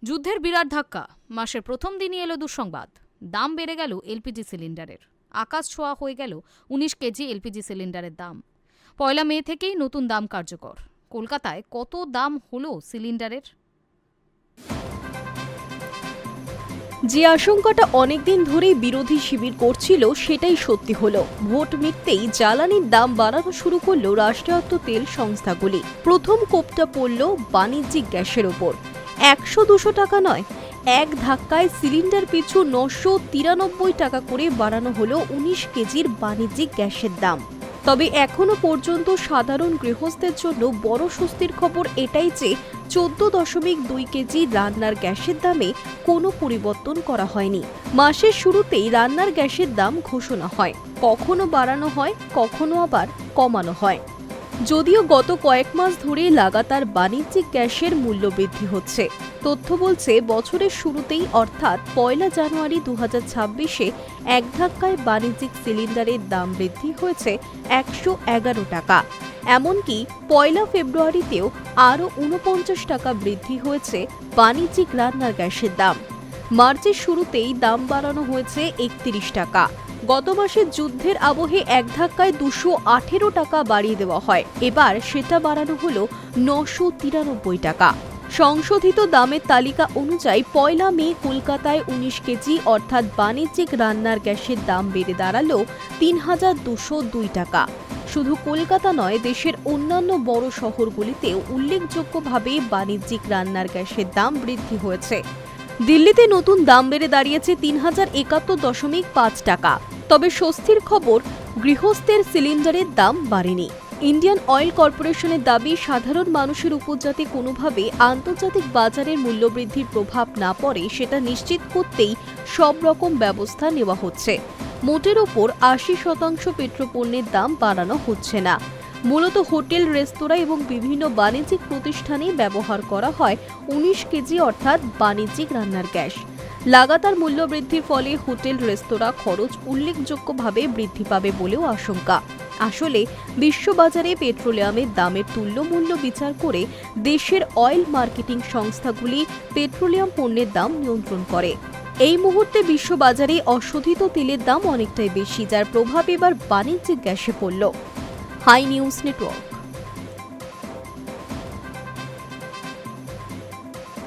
যুদ্ধের বিরাট ধাক্কা, মাসের প্রথম দিনই এলো দুঃসংবাদ। দাম বেড়ে গেল এলপিজি সিলিন্ডারের। আকাশ ছোঁয়া হয়ে গেল ১৯ কেজি এলপিজি সিলিন্ডারের দাম। ১ মে থেকেই নতুন দাম কার্যকর। কলকাতায় কত দাম হলো সিলিন্ডারের? যে আশঙ্কাটা অনেকদিন ধরেই বিরোধী শিবির করছিল সেটাই সত্যি হলো। ভোট মিটতেই জ্বালানির দাম বাড়ানো শুরু করলো রাষ্ট্রায়ত্ত তেল সংস্থাগুলি। প্রথম কোপটা পড়ল বাণিজ্যিক গ্যাসের ওপর। ১০০-২০০ টাকা নয়, এক ধাক্কায় সিলিন্ডার পিছু ৯৯৩ টাকা করে বাড়ানো হলো ১৯ কেজির বাণিজ্যিক গ্যাসের দাম। তবে এখনো পর্যন্ত সাধারণ গৃহস্থের জন্য বড় স্বস্তির খবর এটাই যে ১৪.২ কেজি রান্নার গ্যাসের দামে কোনো পরিবর্তন করা হয়নি। মাসের শুরুতেই রান্নার গ্যাসের দাম ঘোষণা হয়, কখনো বাড়ানো হয়, কখনো আবার কমানো হয়। যদিও গত কয়েক মাস ধরে লাগাতার বাণিজ্যিক গ্যাসের মূল্য বৃদ্ধি হচ্ছে। তথ্য বলছে বছরের শুরুতেই অর্থাৎ ১ জানুয়ারি ২০২৬-এ এক ধাক্কায় বাণিজ্যিক সিলিন্ডারের দাম বৃদ্ধি হয়েছে ১১১ টাকা। এমনকি ১ ফেব্রুয়ারিতেও আরও ৪৯ টাকা বৃদ্ধি হয়েছে বাণিজ্যিক রান্নার গ্যাসের দাম। মার্চের শুরুতেই দাম বাড়ানো হয়েছে ৩১ টাকা। গত মাসে যুদ্ধের আবহে এক ধাক্কায় ২১৮ টাকা বাড়িয়ে দেওয়া হয়। এবার সেটা বাড়ানো হলো ৯৯৩ টাকা। সংশোধিত দামের তালিকা অনুযায়ী ১ মে কলকাতায় ১৯ কেজি অর্থাৎ বাণিজ্যিক রান্নার গ্যাসের দাম বেড়ে দাঁড়ালো ৩,২০২ টাকা। শুধু কলকাতা নয়, দেশের অন্যান্য বড় শহরগুলিতেও উল্লেখযোগ্যভাবে বাণিজ্যিক রান্নার গ্যাসের দাম বৃদ্ধি হয়েছে। দিল্লিতে নতুন দাম বেড়ে দাঁড়িয়েছে ৩,০৭১.৫ টাকা। তবে স্বস্তির খবর, গৃহস্থের সিলিন্ডারের দাম বাড়েনি। ইন্ডিয়ান অয়েল কর্পোরেশনের দাবি, সাধারণ মানুষের উপর যাতে কোনোভাবে আন্তর্জাতিক বাজারের মূল্যবৃদ্ধির প্রভাব না পড়ে সেটা নিশ্চিত করতেই সব রকম ব্যবস্থা নেওয়া হচ্ছে। মোটের ওপর ৮০% পেট্রোপণ্যের দাম বাড়ানো হচ্ছে না। মূলত হোটেল, রেস্তোরাঁ এবং বিভিন্ন বাণিজ্যিক প্রতিষ্ঠানে ব্যবহার করা হয় ১৯ কেজি অর্থাৎ বাণিজ্যিক রান্নার গ্যাস। লাগাতার মূল্যবৃদ্ধির ফলে হোটেল, রেস্তোরাঁ খরচ উল্লেখযোগ্যভাবে বৃদ্ধি পাবে বলেও আশঙ্কা। আসলে বিশ্ববাজারে পেট্রোলিয়ামের দামের তুল্যমূল্য বিচার করে দেশের অয়েল মার্কেটিং সংস্থাগুলি পেট্রোলিয়াম পণ্যের দাম নিয়ন্ত্রণ করে। এই মুহূর্তে বিশ্ববাজারে অশোধিত তেলের দাম অনেকটাই বেশি, যার প্রভাব এবার বাণিজ্যিক গ্যাসে পড়ল। Hi news network.